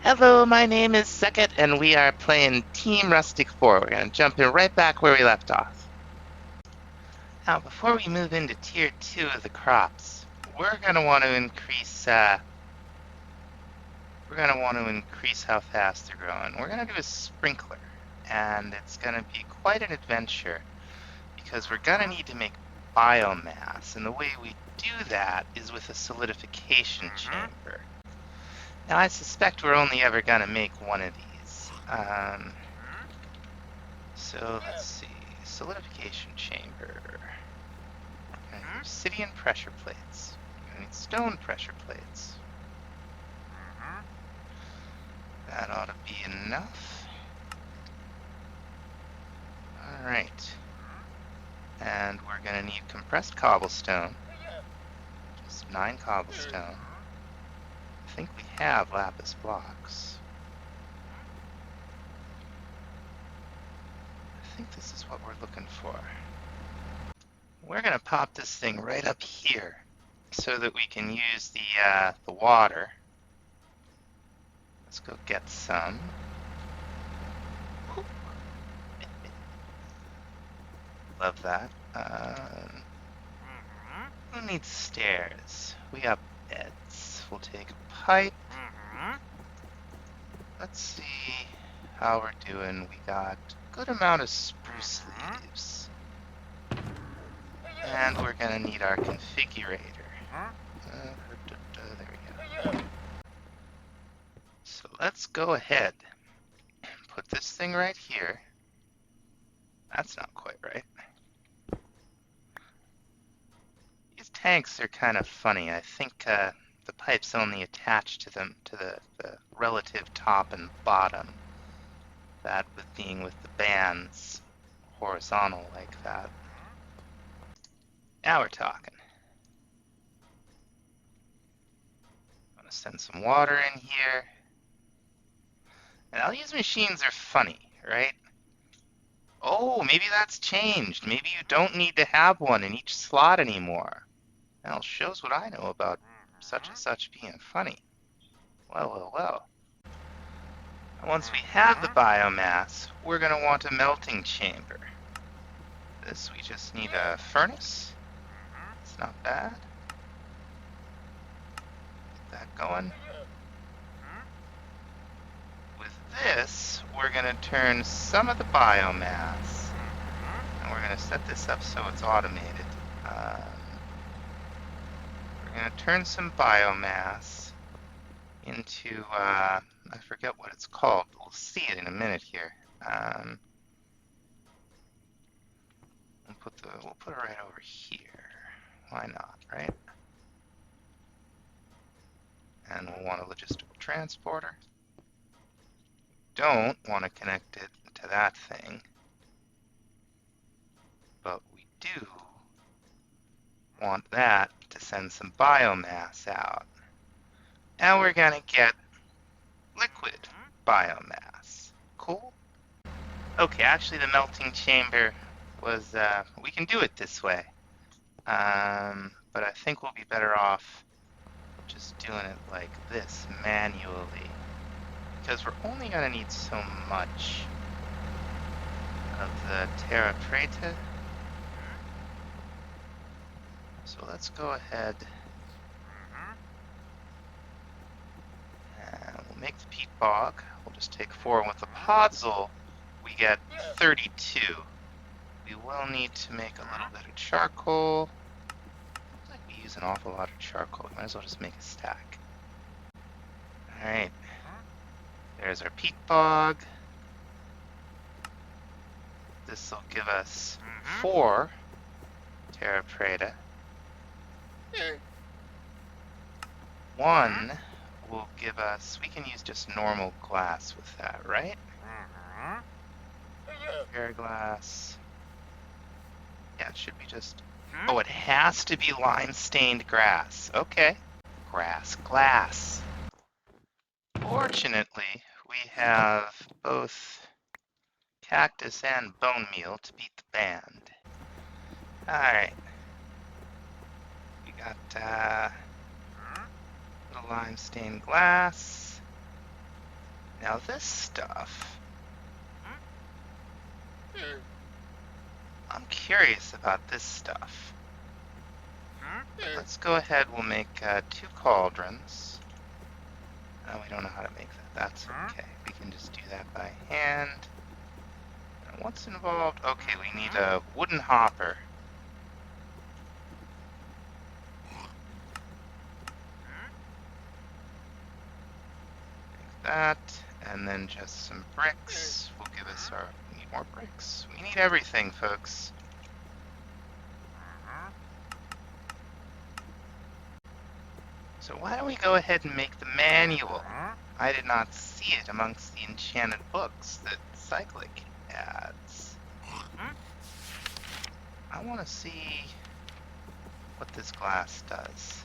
Hello, my name is Second, and we are playing Team Rustic 4. We're going to jump in right back where we left off. Now, before we move into Tier 2 of the crops, we're going to want to increase how fast they're growing. We're going to do a sprinkler, and it's going to be quite an adventure because we're going to need to make biomass, and the way we do that is with a solidification chamber. Now, I suspect we're only ever going to make one of these. So let's see, solidification chamber. We're gonna need obsidian pressure plates. We're gonna need stone pressure plates. That ought to be enough. Alright. And we're gonna need compressed cobblestone. Just 9 cobblestone. I think we have lapis blocks. I think this is what we're looking for. We're gonna pop this thing right up here so that we can use the water. Let's go get some. Love that. Who needs stairs? We got beds. We'll take a pipe. Let's see how we're doing. We got a good amount of spruce leaves. And we're gonna need our configurator. There we go. So let's go ahead and put this thing right here. That's not quite right. These tanks are kind of funny. I think the pipe's only attached to them to the relative top and bottom. That with being with the bands horizontal like that. Now we're talking. I'm gonna send some water in here. And all these machines are funny, right? Oh, maybe that's changed. Maybe you don't need to have one in each slot anymore. Well, shows what I know about such and such being funny. Well. And once we have the biomass, we're going to want a melting chamber. This, we just need a furnace. It's not bad. Get that going. With this, we're going to turn some of the biomass, and we're going to set this up so it's automated. We're going to turn some biomass into, I forget what it's called, but we'll see it in a minute here. We'll put it right over here. Why not, right? And we'll want a logistical transporter. Don't want to connect it to that thing, but we do want that to send some biomass out. Now we're gonna get liquid biomass. Cool. Okay, actually the melting chamber was, we can do it this way. But I think we'll be better off just doing it like this manually, because we're only gonna need so much of the Terra Pratus. So let's go ahead and we'll make the Peat Bog. We'll just take 4, and with the podzol we get 32. We will need to make a little bit of charcoal. Looks like we use an awful lot of charcoal. We might as well just make a stack. Alright. There's our Peat Bog. This will give us 4 Terra Pratus. 1 will give us, we can use just normal glass with that, right? Air glass. Yeah, it should be just, oh, it has to be lime-stained grass. Okay. Glass. Fortunately, we have both cactus and bone meal to beat the band. Alright. We got little lime stained glass. Now this stuff, I'm curious about this stuff. Let's go ahead, we'll make 2 cauldrons. Oh, we don't know how to make that. That's okay. We can just do that by hand. And what's involved? Okay, we need a wooden hopper. Like that, and then just some bricks will give us our... We need more bricks. We need everything, folks. So why don't we go ahead and make the manual? I did not see it amongst the enchanted books that Cyclic adds. I want to see what this glass does.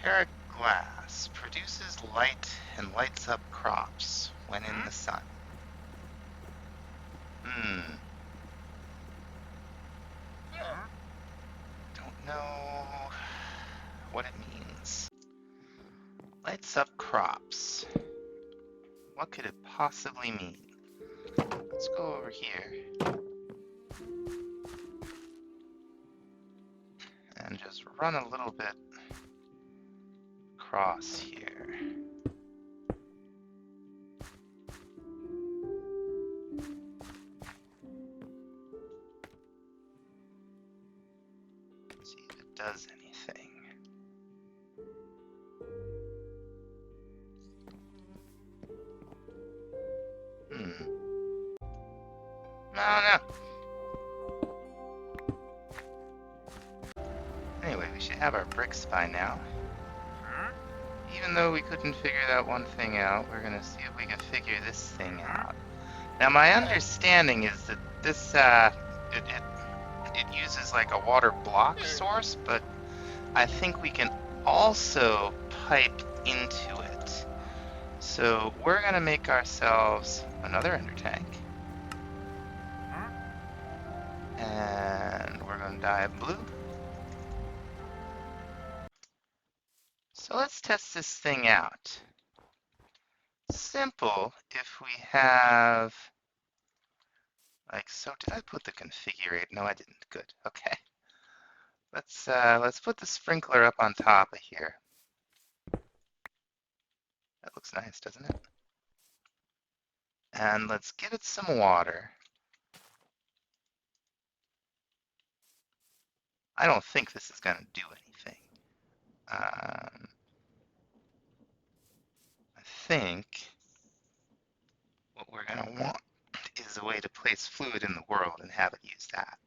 Terra glass produces light and lights up crops when in the sun. Don't know what it means. Lights up crops. What could it possibly mean? Let's go over here and just run a little bit across here. See if it does anything. No. Anyway, we should have our bricks by now. Even though we couldn't figure that one thing out, we're gonna see if we can figure this thing out. Now, my understanding is that this, it uses like a water block source, but I think we can also pipe into it. So we're gonna make ourselves another ender tank. And we're gonna dye it blue. So let's test this thing out. Simple if we have, like so. Did I put the configurator? No, I didn't. Good. Okay. Let's put the sprinkler up on top of here. That looks nice, doesn't it? And let's give it some water. I don't think this is going to do anything. I think what we're going to want is a way to place fluid in the world and have it use that.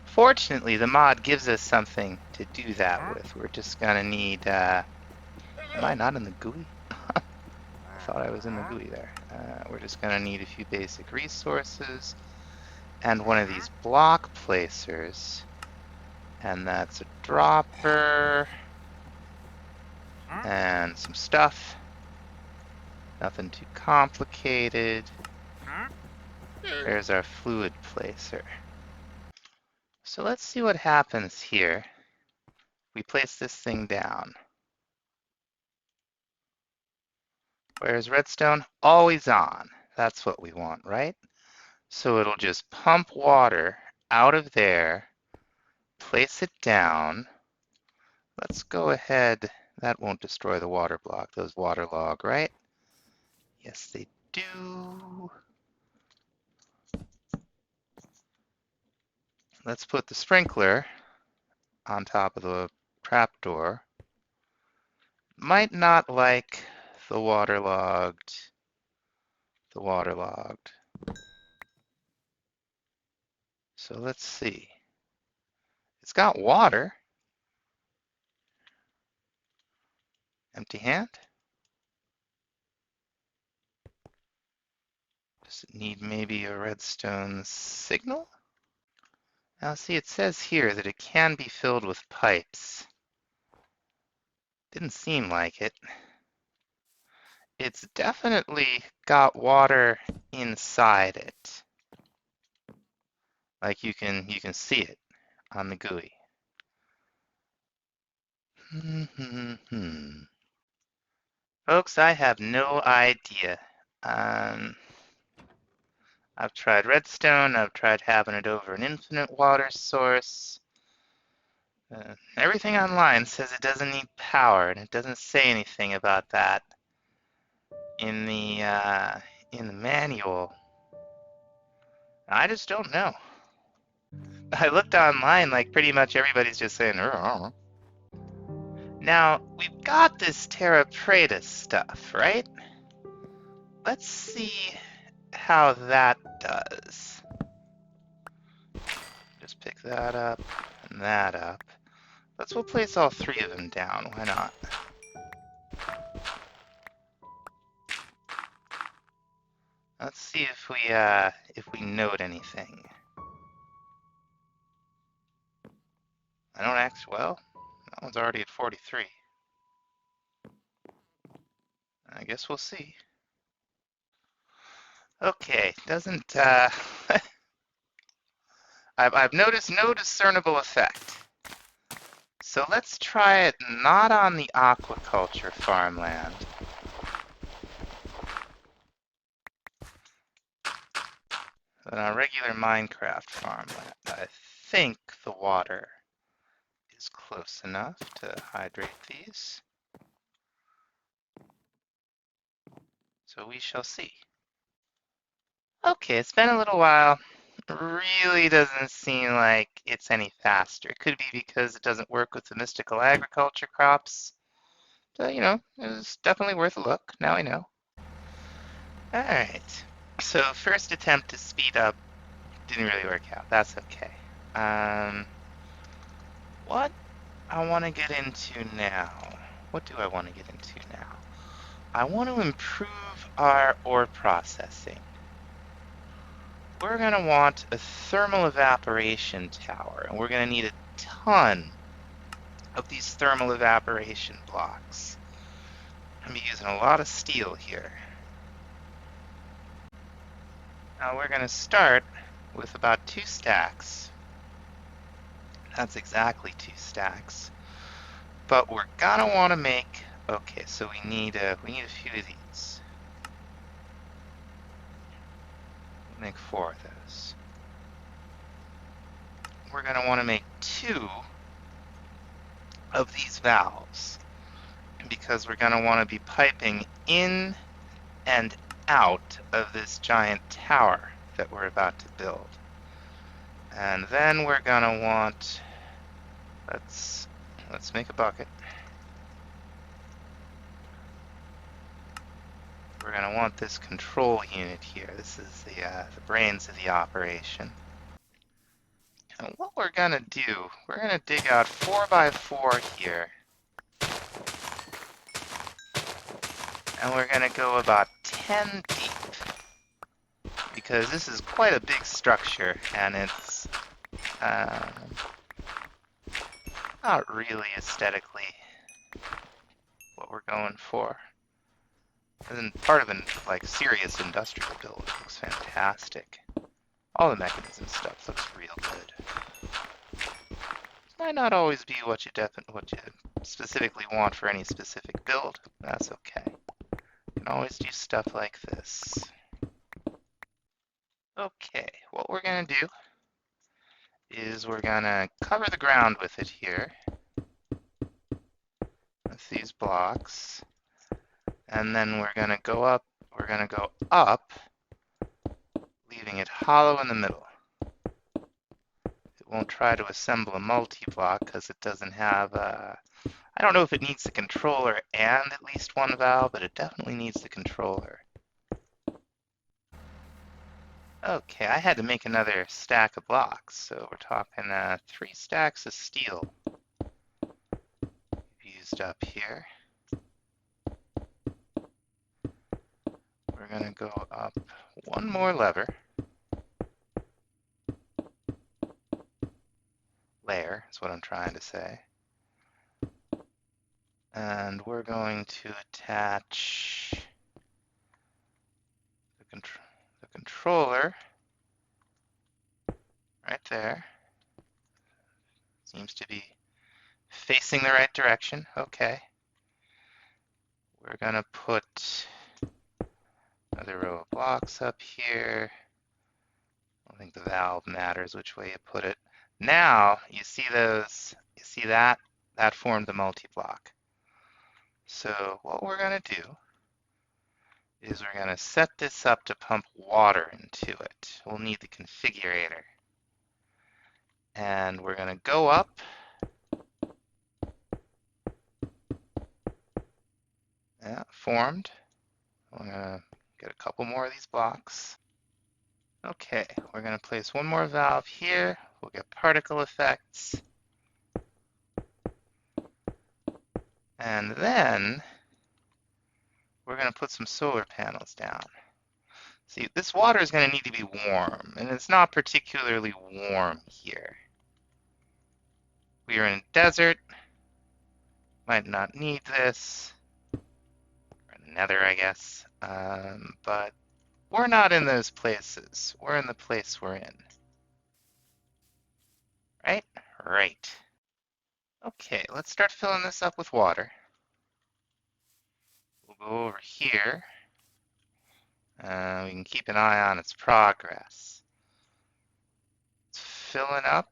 Fortunately, the mod gives us something to do that with. We're just going to need... am I not in the GUI? I thought I was in the GUI there. We're just going to need a few basic resources and one of these block placers. And that's a dropper and some stuff. Nothing too complicated. There's our fluid placer. So let's see what happens here. We place this thing down. Where's redstone? Always on. That's what we want, right? So it'll just pump water out of there, place it down. Let's go ahead. That won't destroy the water block. Those waterlog, right? Yes, they do. Let's put the sprinkler on top of the trapdoor. Might not like the waterlogged. So let's see. It's got water. Empty hand. Does it need maybe a redstone signal? Now see, it says here that it can be filled with pipes. Didn't seem like it. It's definitely got water inside it. Like you can see it on the GUI. Folks, I have no idea. I've tried redstone, I've tried having it over an infinite water source. Everything online says it doesn't need power, and it doesn't say anything about that in the manual. I just don't know. I looked online, like pretty much everybody's just saying, "Oh." Now, we've got this Terra Pratus stuff, right? Let's see how that does. Just pick that up and that up. We'll place all three of them down. Why not? Let's see if we note anything. I don't actually. Well, that one's already at 43. I guess we'll see. Okay, doesn't. I've noticed no discernible effect. So let's try it not on the aquaculture farmland. But on regular Minecraft farmland. I think the water is close enough to hydrate these. So we shall see. Okay, it's been a little while. Really doesn't seem like it's any faster. It could be because it doesn't work with the mystical agriculture crops. So, you know, it was definitely worth a look. Now I know. Alright. So first attempt to speed up didn't really work out. That's okay. What I want to get into now. What do I want to get into now? I want to improve our ore processing. We're going to want a thermal evaporation tower, and we're going to need a ton of these thermal evaporation blocks. I'm going to be using a lot of steel here. Now we're going to start with about 2 stacks. That's exactly 2 stacks. But we're going to want to make... Okay, so we need a few of these. Make 4 of those. We're going to want to make 2 of these valves, because we're going to want to be piping in and out of this giant tower that we're about to build. And then we're going to want, let's make a bucket. We're going to want this control unit here. This is the brains of the operation. And what we're going to do, we're going to dig out 4x4 here. And we're going to go about 10 deep, because this is quite a big structure, and it's not really aesthetically what we're going for. And part of a serious industrial build, it looks fantastic. All the Mekanism stuff looks real good. Might not always be what you specifically want for any specific build. That's okay. You can always do stuff like this. Okay, what we're gonna do is we're gonna cover the ground with it here, with these blocks, and then we're gonna go up, leaving it hollow in the middle. It won't try to assemble a multi-block because it doesn't have I don't know if it needs the controller and at least one valve, but it definitely needs the controller. Okay, I had to make another stack of blocks, so we're talking 3 stacks of steel used up here. We're going to go up one more layer is what I'm trying to say. And we're going to attach the controller right there. Seems to be Facing the right direction. Okay. We're gonna put another row of blocks up here. I don't think the valve matters which way you put it. Now, you see those, you see that? That formed the multi-block. So what we're gonna do is we're gonna set this up to pump water into it. We'll need the configurator. And we're gonna go up. Yeah, formed. We're gonna get a couple more of these blocks. Okay, we're gonna place one more valve here. We'll get particle effects. And then we're gonna put some solar panels down. See, this water is gonna need to be warm, and it's not particularly warm here. We are in a desert, might not need this, or nether, I guess, but we're not in those places. We're in the place we're in. Right? Right. Okay, let's start filling this up with water. We'll go over here. We can keep an eye on its progress. It's filling up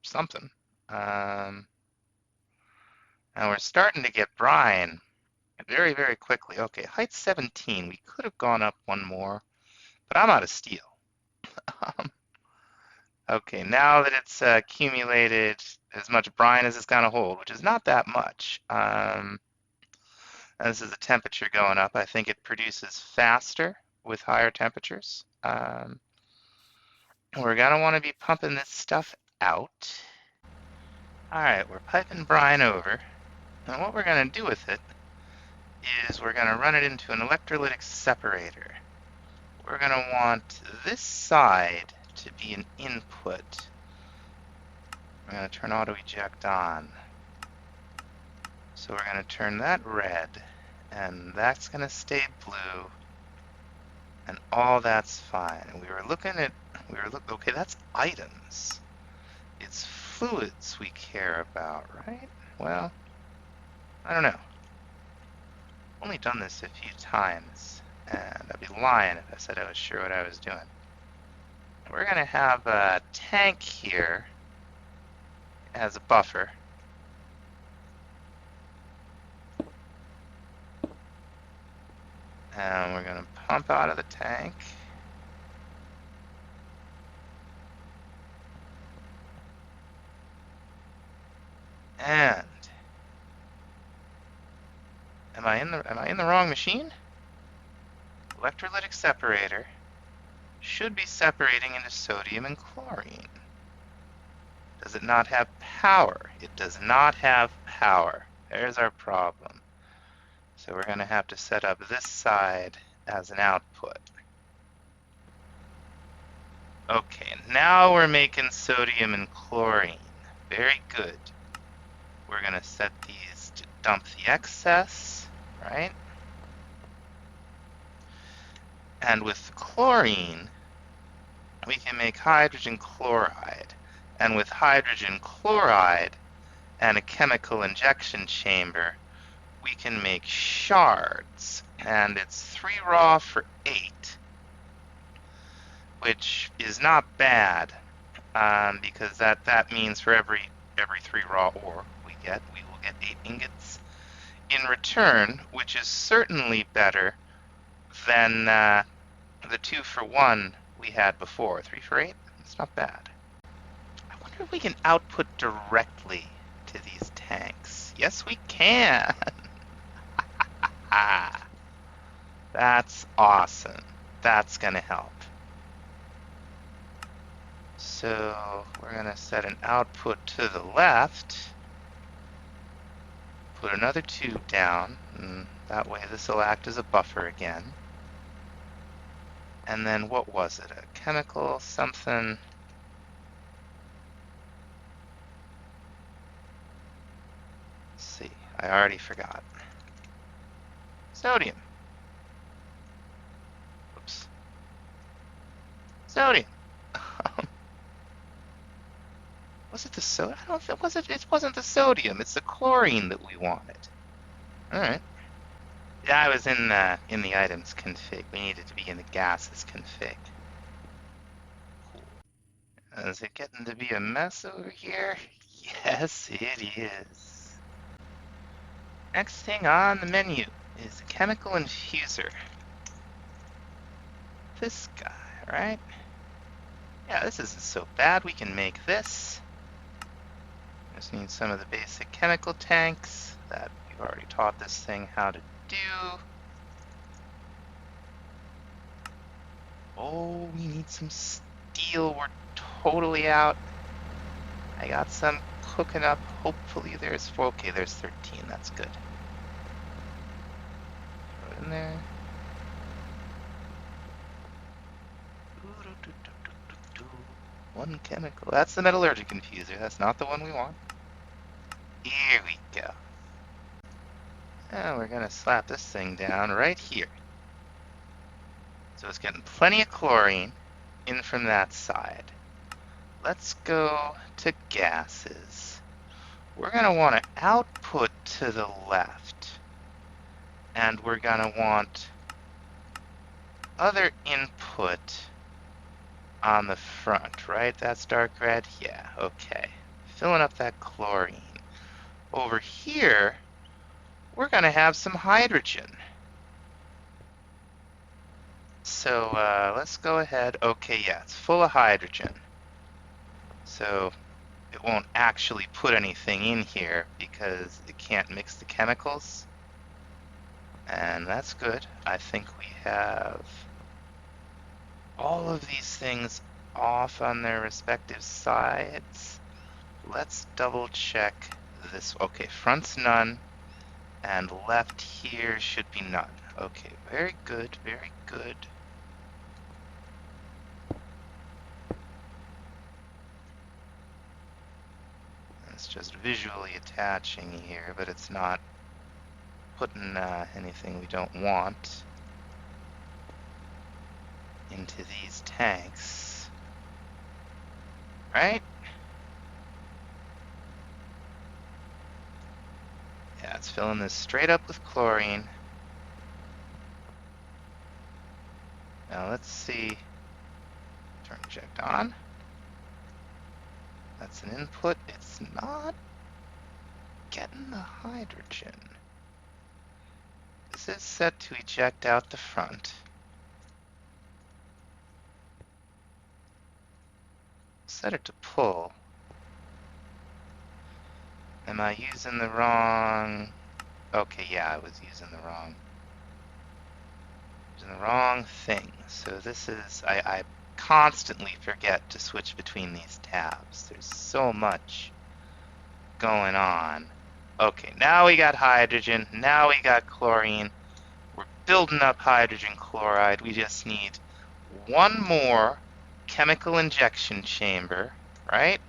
something. And we're starting to get brine very, very quickly. Okay, height 17. We could have gone up one more, but I'm out of steel. Okay, now that it's accumulated as much brine as it's gonna hold, which is not that much. And this is the temperature going up. I think it produces faster with higher temperatures. We're gonna want to be pumping this stuff out. All right, we're piping brine over. And what we're gonna do with it is we're gonna run it into an electrolytic separator. We're gonna want this side to be an input. We're gonna turn auto eject on. So we're gonna turn that red, and that's gonna stay blue, and all that's fine. And okay, that's items. It's fluids we care about, right? Well, I don't know. I've only done this a few times, and I'd be lying if I said I was sure what I was doing. We're gonna have a tank here as a buffer. And we're gonna pump out of the tank. And am I in the wrong machine? Electrolytic separator should be separating into sodium and chlorine. Does it not have power? It does not have power. There's our problem. So we're going to have to set up this side as an output. Okay, now we're making sodium and chlorine. Very good. We're going to set these to dump the excess, right? And with chlorine, we can make hydrogen chloride. And with hydrogen chloride and a chemical injection chamber, we can make shards. And it's 3 raw for 8, which is not bad, because that means for every 3 raw ore we will get 8 ingots in return, which is certainly better than the 2 for 1 we had before. 3 for 8? It's not bad. I wonder if we can output directly to these tanks. Yes, we can. That's awesome. That's gonna help. So we're gonna set an output to the left. Put another tube down, and that way this will act as a buffer again. And then what was it? A chemical something. Let's see, I already forgot. Sodium. Oops. Sodium. Was it the soda? I don't think it wasn't the sodium. It's the chlorine that we wanted. All right. Yeah, I was in the items config. We needed to be in the gases config. Cool. Is it getting to be a mess over here? Yes, it is. Next thing on the menu is a chemical infuser. This guy, right? Yeah, this isn't so bad. We can make this. Just need some of the basic chemical tanks that we've already taught this thing how to do. Oh, we need some steel. We're totally out. I got some cooking up. Hopefully there's 4. Okay, there's 13. That's good. Throw it in there. One chemical. That's the metallurgic infuser. That's not the one we want. Here we go. Now we're going to slap this thing down right here. So it's getting plenty of chlorine in from that side. Let's go to gases. We're going to want to output to the left. And we're going to want other input on the front, right? That's dark red? Yeah, okay. Filling up that chlorine. Over here, we're going to have some hydrogen. So let's go ahead. Okay, yeah, it's full of hydrogen. So it won't actually put anything in here because it can't mix the chemicals. And that's good. I think we have all of these things off on their respective sides. Let's double check this. Okay, front's none, and left here should be none. Okay, very good, very good. It's just visually attaching here, but it's not putting anything we don't want into these tanks, right? Yeah, it's filling this straight up with chlorine. Now let's see. Turn inject on. That's an input. It's not getting the hydrogen. This is set to eject out the front. Set it to pull. Am I using the wrong... Okay, yeah, I was using the wrong thing. So this is... I constantly forget to switch between these tabs. There's so much going on. Okay, now we got hydrogen. Now we got chlorine. We're building up hydrogen chloride. We just need one more chemical injection chamber, right?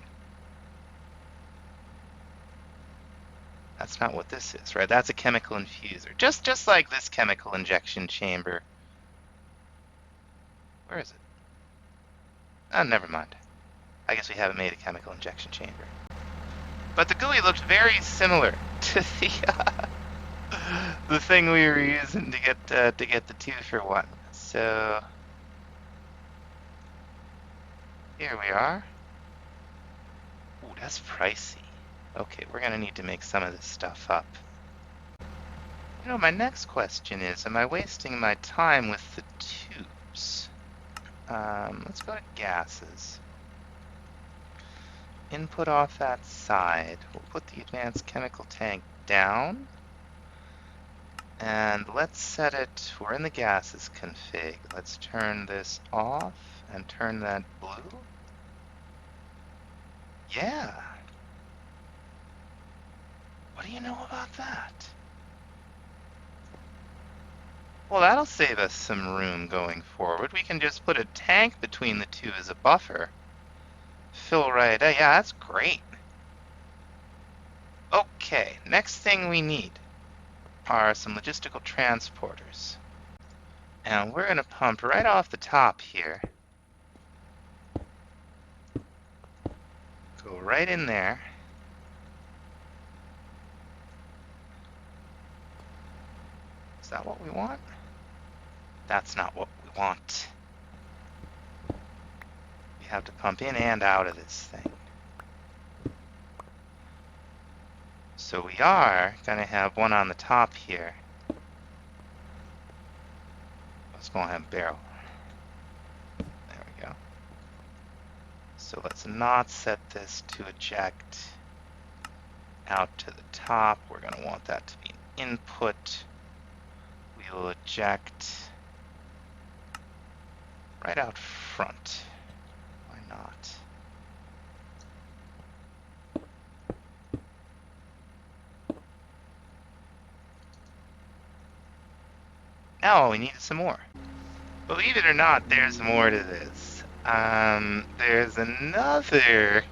That's not what this is, right? That's a chemical infuser. Just like this chemical injection chamber. Where is it? Oh, never mind. I guess we haven't made a chemical injection chamber. But the GUI looked very similar to the thing we were using to get the 2-for-1. So here we are. Ooh, that's pricey. Okay, we're gonna need to make some of this stuff up. You know, my next question is, am I wasting my time with the tubes? Let's go to gases. Input off that side. We'll put the advanced chemical tank down. And let's set it, we're in the gases config. Let's turn this off and turn that blue. Yeah. What do you know about that? Well, that'll save us some room going forward. We can just put a tank between the two as a buffer. Fill right, yeah, that's great. Okay, next thing we need are some logistical transporters. And we're going to pump right off the top here. Go right in there. Is that what we want? That's not what we want. We have to pump in and out of this thing. So we are going to have one on the top here. Let's go ahead and barrel. There we go. So let's not set this to eject out to the top. We're going to want that to be an input. We will eject right out front. Why not? Oh, we needed some more. Believe it or not, there's more to this. There's another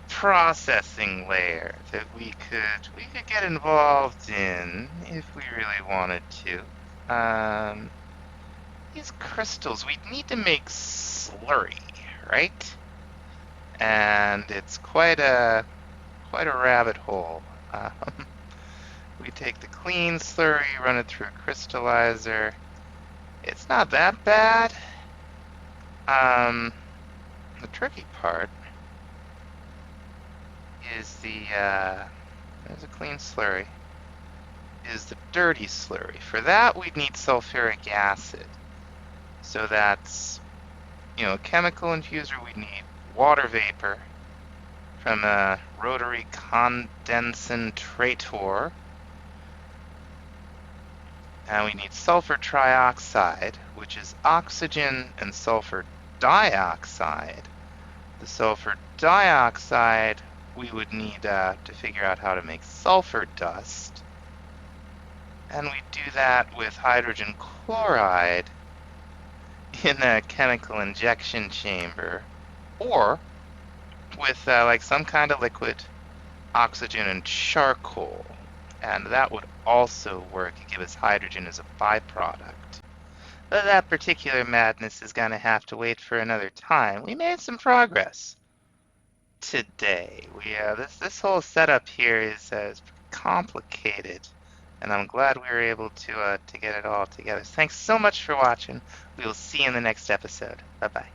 processing layer that we could get involved in if we really wanted to. These crystals, we need to make slurry, right? And it's quite a rabbit hole. We take the clean slurry, run it through a crystallizer. It's not that bad. The tricky part is there's a clean slurry, is the dirty slurry. For that, we'd need sulfuric acid. So that's, a chemical infuser, we'd need water vapor from a rotary condensator. And we need sulfur trioxide, which is oxygen and sulfur dioxide. The sulfur dioxide we would need to figure out how to make sulfur dust. And we do that with hydrogen chloride in a chemical injection chamber, or with like some kind of liquid, oxygen and charcoal. And that would also work to give us hydrogen as a byproduct. But that particular madness is going to have to wait for another time. We made some progress today. This whole setup here is complicated, and I'm glad we were able to get it all together. Thanks so much for watching. We will see you in the next episode. Bye-bye.